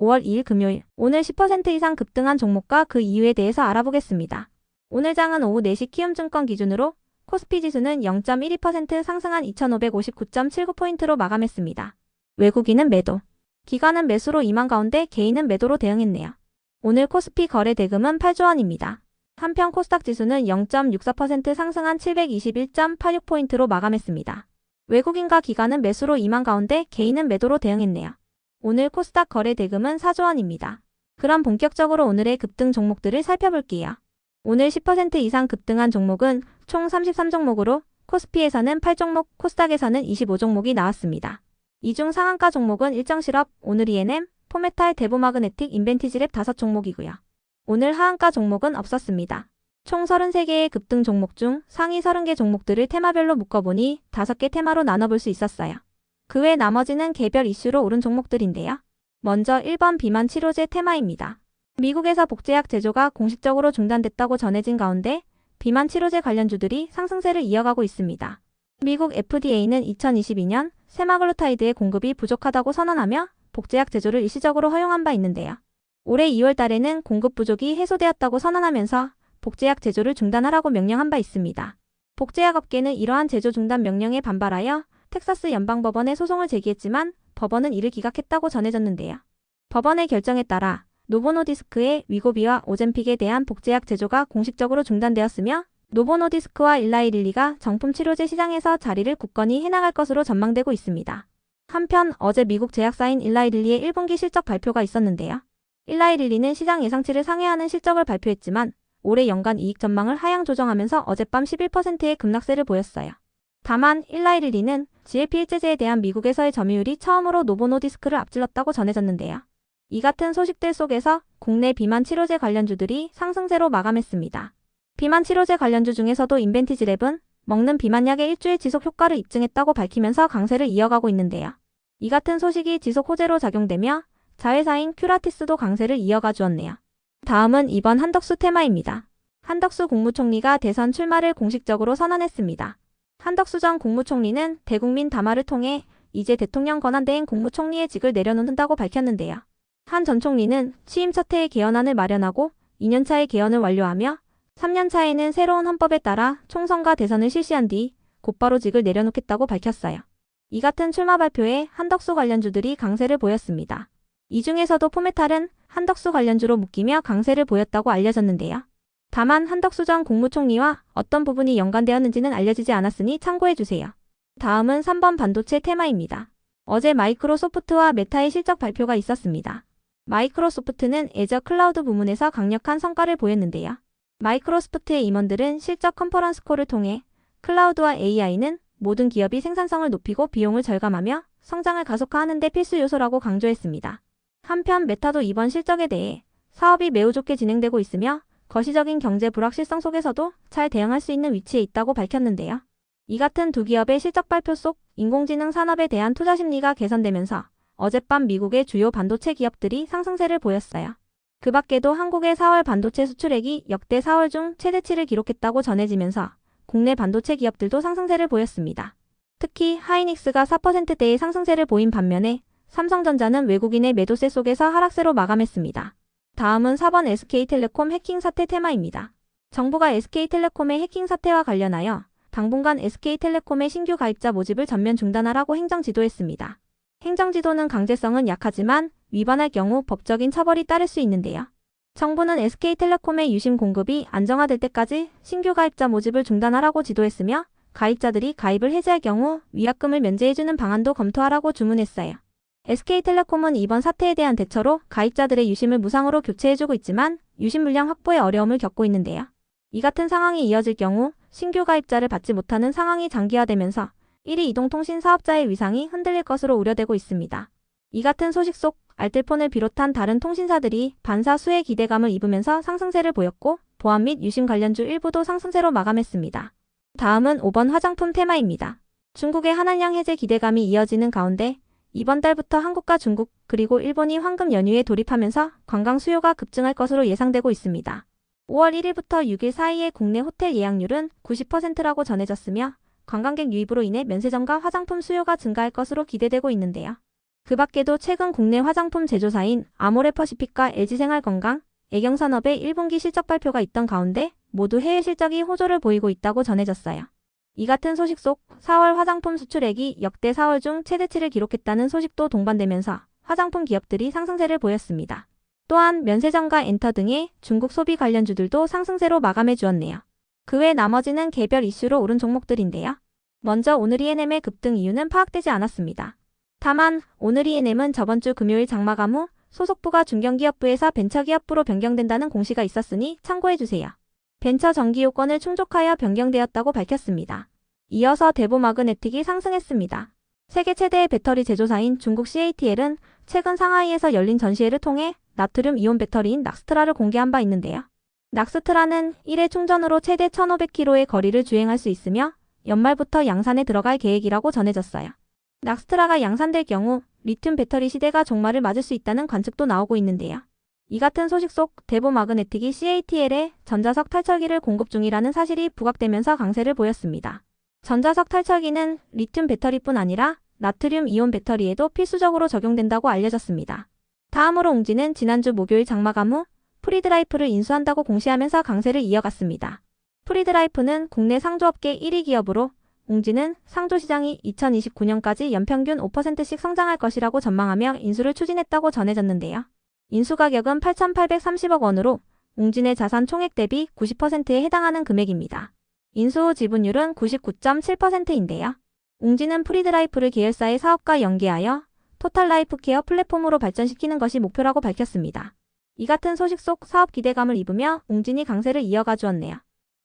5월 2일 금요일, 오늘 10% 이상 급등한 종목과 그 이유에 대해서 알아보겠습니다. 오늘 장은 오후 4시 키움증권 기준으로 코스피 지수는 0.12% 상승한 2559.79포인트로 마감했습니다. 외국인은 매도, 기관은 매수로 임한 가운데 개인은 매도로 대응했네요. 오늘 코스피 거래 대금은 8조 원입니다. 한편 코스닥 지수는 0.64% 상승한 721.86포인트로 마감했습니다. 외국인과 기관은 매수로 임한 가운데 개인은 매도로 대응했네요. 오늘 코스닥 거래 대금은 4조 원입니다. 그럼 본격적으로 오늘의 급등 종목들을 살펴볼게요. 오늘 10% 이상 급등한 종목은 총 33종목으로 코스피에서는 8종목, 코스닥에서는 25종목이 나왔습니다. 이 중 상한가 종목은 일정실업, 오늘 E&M, 포메탈, 대보마그네틱, 인벤티지랩 5종목이고요. 오늘 하한가 종목은 없었습니다. 총 33개의 급등 종목 중 상위 30개 종목들을 테마별로 묶어보니 5개 테마로 나눠볼 수 있었어요. 그 외 나머지는 개별 이슈로 오른 종목들인데요. 먼저 1번 비만 치료제 테마입니다. 미국에서 복제약 제조가 공식적으로 중단됐다고 전해진 가운데 비만 치료제 관련주들이 상승세를 이어가고 있습니다. 미국 FDA는 2022년 세마글루타이드의 공급이 부족하다고 선언하며 복제약 제조를 일시적으로 허용한 바 있는데요. 올해 2월 달에는 공급 부족이 해소되었다고 선언하면서 복제약 제조를 중단하라고 명령한 바 있습니다. 복제약 업계는 이러한 제조 중단 명령에 반발하여 텍사스 연방법원에 소송을 제기했지만 법원은 이를 기각했다고 전해졌는데요. 법원의 결정에 따라 노보노디스크의 위고비와 오젬픽에 대한 복제약 제조가 공식적으로 중단되었으며 노보노디스크와 일라이릴리가 정품 치료제 시장에서 자리를 굳건히 해나갈 것으로 전망되고 있습니다. 한편 어제 미국 제약사인 일라이릴리의 1분기 실적 발표가 있었는데요. 일라이릴리는 시장 예상치를 상회하는 실적을 발표했지만 올해 연간 이익 전망을 하향 조정하면서 어젯밤 11%의 급락세를 보였어요. 다만 일라이릴리는 GLP-1제제에 대한 미국에서의 점유율이 처음으로 노보노디스크를 앞질렀다고 전해졌는데요. 이 같은 소식들 속에서 국내 비만 치료제 관련주들이 상승세로 마감했습니다. 비만 치료제 관련주 중에서도 인벤티지랩은 먹는 비만약의 일주일 지속 효과를 입증했다고 밝히면서 강세를 이어가고 있는데요. 이 같은 소식이 지속 호재로 작용되며 자회사인 큐라티스도 강세를 이어가 주었네요. 다음은 이번 한덕수 테마입니다. 한덕수 국무총리가 대선 출마를 공식적으로 선언했습니다. 한덕수 전 국무총리는 대국민 담화를 통해 이제 대통령 권한대행 국무총리의 직을 내려놓는다고 밝혔는데요. 한 전 총리는 취임 첫 해에 개헌안을 마련하고 2년차에 개헌을 완료하며 3년차에는 새로운 헌법에 따라 총선과 대선을 실시한 뒤 곧바로 직을 내려놓겠다고 밝혔어요. 이 같은 출마 발표에 한덕수 관련주들이 강세를 보였습니다. 이 중에서도 포메탈은 한덕수 관련주로 묶이며 강세를 보였다고 알려졌는데요. 다만 한덕수 전 국무총리와 어떤 부분이 연관되었는지는 알려지지 않았으니 참고해주세요. 다음은 3번 반도체 테마입니다. 어제 마이크로소프트와 메타의 실적 발표가 있었습니다. 마이크로소프트는 애저 클라우드 부문에서 강력한 성과를 보였는데요. 마이크로소프트의 임원들은 실적 컨퍼런스콜을 통해 클라우드와 AI는 모든 기업이 생산성을 높이고 비용을 절감하며 성장을 가속화하는 데 필수 요소라고 강조했습니다. 한편 메타도 이번 실적에 대해 사업이 매우 좋게 진행되고 있으며 거시적인 경제 불확실성 속에서도 잘 대응할 수 있는 위치에 있다고 밝혔는데요. 이 같은 두 기업의 실적 발표 속 인공지능 산업에 대한 투자 심리가 개선되면서 어젯밤 미국의 주요 반도체 기업들이 상승세를 보였어요. 그 밖에도 한국의 4월 반도체 수출액이 역대 4월 중 최대치를 기록했다고 전해지면서 국내 반도체 기업들도 상승세를 보였습니다. 특히 하이닉스가 4%대의 상승세를 보인 반면에 삼성전자는 외국인의 매도세 속에서 하락세로 마감했습니다. 다음은 4번 SK텔레콤 해킹 사태 테마입니다. 정부가 SK텔레콤의 해킹 사태와 관련하여 당분간 SK텔레콤의 신규 가입자 모집을 전면 중단하라고 행정지도했습니다. 행정지도는 강제성은 약하지만 위반할 경우 법적인 처벌이 따를 수 있는데요. 정부는 SK텔레콤의 유심 공급이 안정화될 때까지 신규 가입자 모집을 중단하라고 지도했으며 가입자들이 가입을 해지할 경우 위약금을 면제해주는 방안도 검토하라고 주문했어요. SK텔레콤은 이번 사태에 대한 대처로 가입자들의 유심을 무상으로 교체해주고 있지만 유심 물량 확보에 어려움을 겪고 있는데요. 이 같은 상황이 이어질 경우 신규 가입자를 받지 못하는 상황이 장기화되면서 1위 이동통신 사업자의 위상이 흔들릴 것으로 우려되고 있습니다. 이 같은 소식 속 알뜰폰을 비롯한 다른 통신사들이 반사수의 기대감을 입으면서 상승세를 보였고 보안 및 유심 관련주 일부도 상승세로 마감했습니다. 다음은 5번 화장품 테마입니다. 중국의 한한량 해제 기대감이 이어지는 가운데 이번 달부터 한국과 중국 그리고 일본이 황금 연휴에 돌입하면서 관광 수요가 급증할 것으로 예상되고 있습니다. 5월 1일부터 6일 사이의 국내 호텔 예약률은 90%라고 전해졌으며 관광객 유입으로 인해 면세점과 화장품 수요가 증가할 것으로 기대되고 있는데요. 그 밖에도 최근 국내 화장품 제조사인 아모레퍼시픽과 LG생활건강, 애경산업의 1분기 실적 발표가 있던 가운데 모두 해외 실적이 호조를 보이고 있다고 전해졌어요. 이 같은 소식 속 4월 화장품 수출액이 역대 4월 중 최대치를 기록했다는 소식도 동반되면서 화장품 기업들이 상승세를 보였습니다. 또한 면세점과 엔터 등의 중국 소비 관련주들도 상승세로 마감해 주었네요. 그 외 나머지는 개별 이슈로 오른 종목들인데요. 먼저 오늘 E&M의 급등 이유는 파악되지 않았습니다. 다만 오늘 E&M은 저번 주 금요일 장마감 후 소속부가 중견기업부에서 벤처기업부로 변경된다는 공시가 있었으니 참고해주세요. 벤처 정기 요건을 충족하여 변경되었다고 밝혔습니다. 이어서 대보마그네틱이 상승했습니다. 세계 최대의 배터리 제조사인 중국 CATL은 최근 상하이에서 열린 전시회를 통해 나트륨 이온 배터리인 낙스트라를 공개한 바 있는데요. 낙스트라는 1회 충전으로 최대 1500km의 거리를 주행할 수 있으며 연말부터 양산에 들어갈 계획이라고 전해졌어요. 낙스트라가 양산될 경우 리튬 배터리 시대가 종말을 맞을 수 있다는 관측도 나오고 있는데요. 이 같은 소식 속 대보마그네틱이 CATL에 전자석 탈철기를 공급 중이라는 사실이 부각되면서 강세를 보였습니다. 전자석 탈철기는 리튬 배터리뿐 아니라 나트륨 이온 배터리에도 필수적으로 적용된다고 알려졌습니다. 다음으로 웅진은 지난주 목요일 장마감 후 프리드라이프를 인수한다고 공시하면서 강세를 이어갔습니다. 프리드라이프는 국내 상조업계 1위 기업으로 웅진은 상조시장이 2029년까지 연평균 5%씩 성장할 것이라고 전망하며 인수를 추진했다고 전해졌는데요. 인수 가격은 8,830억 원으로 웅진의 자산 총액 대비 90%에 해당하는 금액입니다. 인수 후 지분율은 99.7%인데요. 웅진은 프리드라이프를 계열사의 사업과 연계하여 토탈라이프케어 플랫폼으로 발전시키는 것이 목표라고 밝혔습니다. 이 같은 소식 속 사업 기대감을 입으며 웅진이 강세를 이어가 주었네요.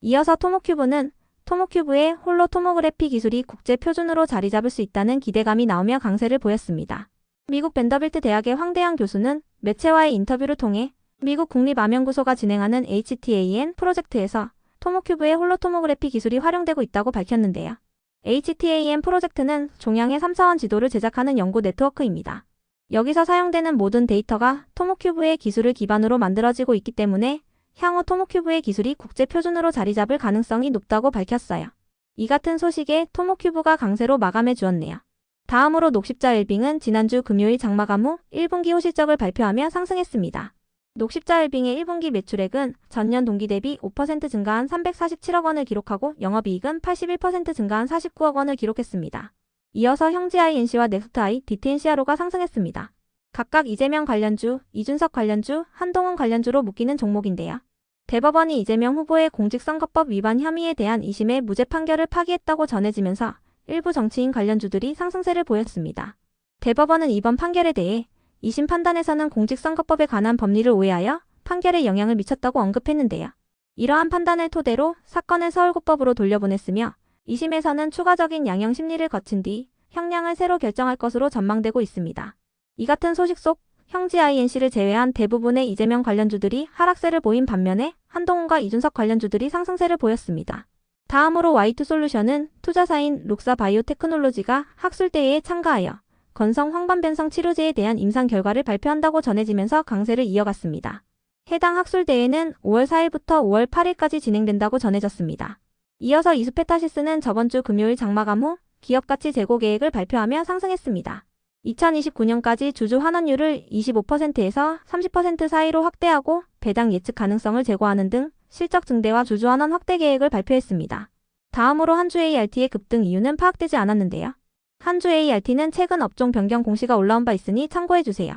이어서 토모큐브는 토모큐브의 홀로 토모그래피 기술이 국제 표준으로 자리 잡을 수 있다는 기대감이 나오며 강세를 보였습니다. 미국 밴더빌트 대학의 황대영 교수는 매체와의 인터뷰를 통해 미국 국립암연구소가 진행하는 HTAN 프로젝트에서 토모큐브의 홀로 토모그래피 기술이 활용되고 있다고 밝혔는데요. HTAN 프로젝트는 종양의 3차원 지도를 제작하는 연구 네트워크입니다. 여기서 사용되는 모든 데이터가 토모큐브의 기술을 기반으로 만들어지고 있기 때문에 향후 토모큐브의 기술이 국제 표준으로 자리 잡을 가능성이 높다고 밝혔어요. 이 같은 소식에 토모큐브가 강세로 마감해 주었네요. 다음으로 녹십자 웰빙은 지난주 금요일 장마감 후 1분기 호실적을 발표하며 상승했습니다. 녹십자 웰빙의 1분기 매출액은 전년 동기 대비 5% 증가한 347억 원을 기록하고 영업이익은 81% 증가한 49억 원을 기록했습니다. 이어서 형지INC와 넥스트아이, DTNCRO가 상승했습니다. 각각 이재명 관련주, 이준석 관련주, 한동훈 관련주로 묶이는 종목인데요. 대법원이 이재명 후보의 공직선거법 위반 혐의에 대한 2심의 무죄 판결을 파기했다고 전해지면서 일부 정치인 관련주들이 상승세를 보였습니다. 대법원은 이번 판결에 대해 2심 판단에서는 공직선거법에 관한 법리를 오해하여 판결에 영향을 미쳤다고 언급했는데요. 이러한 판단을 토대로 사건을 서울고법으로 돌려보냈으며 2심에서는 추가적인 양형 심리를 거친 뒤 형량을 새로 결정할 것으로 전망되고 있습니다. 이 같은 소식 속 형지INC를 제외한 대부분의 이재명 관련주들이 하락세를 보인 반면에 한동훈과 이준석 관련주들이 상승세를 보였습니다. 다음으로 Y2솔루션은 투자사인 룩사바이오테크놀로지가 학술대회에 참가하여 건성 황반변성 치료제에 대한 임상 결과를 발표한다고 전해지면서 강세를 이어갔습니다. 해당 학술대회는 5월 4일부터 5월 8일까지 진행된다고 전해졌습니다. 이어서 이수페타시스는 저번 주 금요일 장마감 후 기업가치 재고 계획을 발표하며 상승했습니다. 2029년까지 주주 환원율을 25%에서 30% 사이로 확대하고 배당 예측 가능성을 제고하는 등 실적 증대와 주주 환원 확대 계획을 발표했습니다. 다음으로 한주 ART의 급등 이유는 파악되지 않았는데요. 한주 ART는 최근 업종 변경 공시가 올라온 바 있으니 참고해주세요.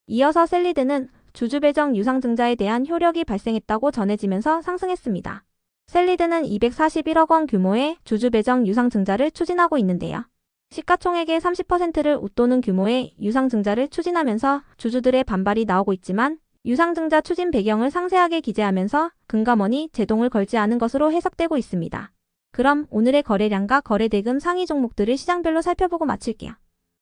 이어서 셀리드는 주주 배정 유상증자에 대한 효력이 발생했다고 전해지면서 상승했습니다. 셀리드는 241억 원 규모의 주주 배정 유상증자를 추진하고 있는데요. 시가총액의 30%를 웃도는 규모의 유상증자를 추진하면서 주주들의 반발이 나오고 있지만 유상증자 추진 배경을 상세하게 기재하면서 금감원이 제동을 걸지 않은 것으로 해석되고 있습니다. 그럼 오늘의 거래량과 거래대금 상위 종목들을 시장별로 살펴보고 마칠게요.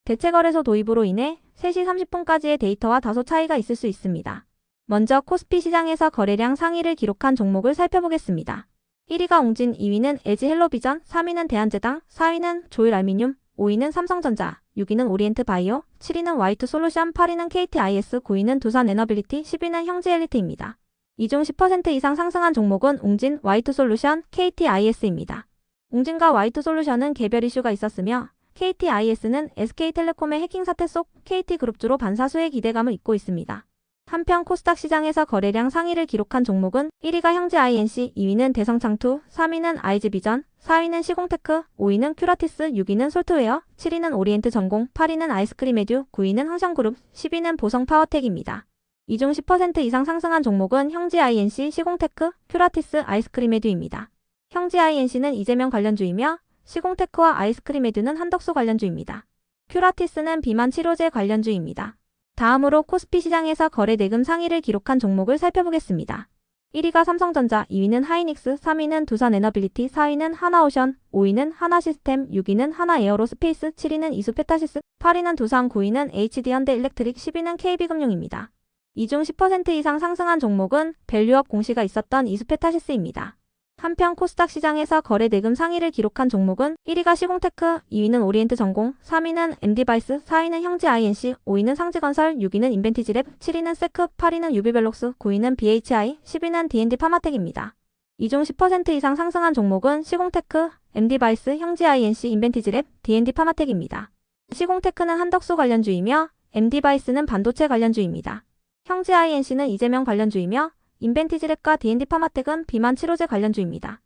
대체거래소 도입으로 인해 3시 30분까지의 데이터와 다소 차이가 있을 수 있습니다. 먼저 코스피 시장에서 거래량 상위를 기록한 종목을 살펴보겠습니다. 1위가 웅진, 2위는 LG헬로비전, 3위는 대한제당, 4위는 조일알미늄, 5위는 삼성전자, 6위는 오리엔트바이오, 7위는 Y2솔루션, 8위는 KTIS, 9위는 두산에너빌리티, 10위는 형지엘리트입니다. 이 중 10% 이상 상승한 종목은 웅진, Y2솔루션, KTIS입니다. 웅진과 Y2솔루션은 개별 이슈가 있었으며 KTIS는 SK텔레콤의 해킹 사태 속 KT그룹주로 반사수의 기대감을 잇고 있습니다. 한편 코스닥 시장에서 거래량 상위를 기록한 종목은 1위가 형제INC, 2위는 대성창투, 3위는 아이즈비전, 4위는 시공테크, 5위는 큐라티스, 6위는 솔트웨어, 7위는 오리엔트전공, 8위는 아이스크림에듀, 9위는 흥성그룹, 10위는 보성파워텍입니다. 이 중 10% 이상 상승한 종목은 형제INC, 시공테크, 큐라티스, 아이스크림에듀입니다. 형제INC는 이재명 관련주이며 시공테크와 아이스크림에듀는 한덕수 관련주입니다. 큐라티스는 비만 치료제 관련주입니다. 다음으로 코스피 시장에서 거래 대금 상위를 기록한 종목을 살펴보겠습니다. 1위가 삼성전자, 2위는 하이닉스, 3위는 두산에너빌리티, 4위는 하나오션, 5위는 하나시스템, 6위는 하나에어로스페이스, 7위는 이수페타시스, 8위는 두산, 9위는 HD현대일렉트릭, 10위는 KB금융입니다. 이 중 10% 이상 상승한 종목은 밸류업 공시가 있었던 이수페타시스입니다. 한편 코스닥 시장에서 거래 대금 상위를 기록한 종목은 1위가 시공테크, 2위는 오리엔트전공, 3위는 MD바이스, 4위는 형제INC, 5위는 상지건설, 6위는 인벤티지랩, 7위는 세크, 8위는 유비벨록스, 9위는 BHI, 10위는 D&D파마텍입니다. 이 중 10% 이상 상승한 종목은 시공테크, MD바이스, 형제INC, 인벤티지랩, D&D파마텍입니다. 시공테크는 한덕수 관련주이며 MD바이스는 반도체 관련주입니다. 형제INC는 이재명 관련주이며 인벤티지랩과 D&D파마텍은 비만 치료제 관련주입니다.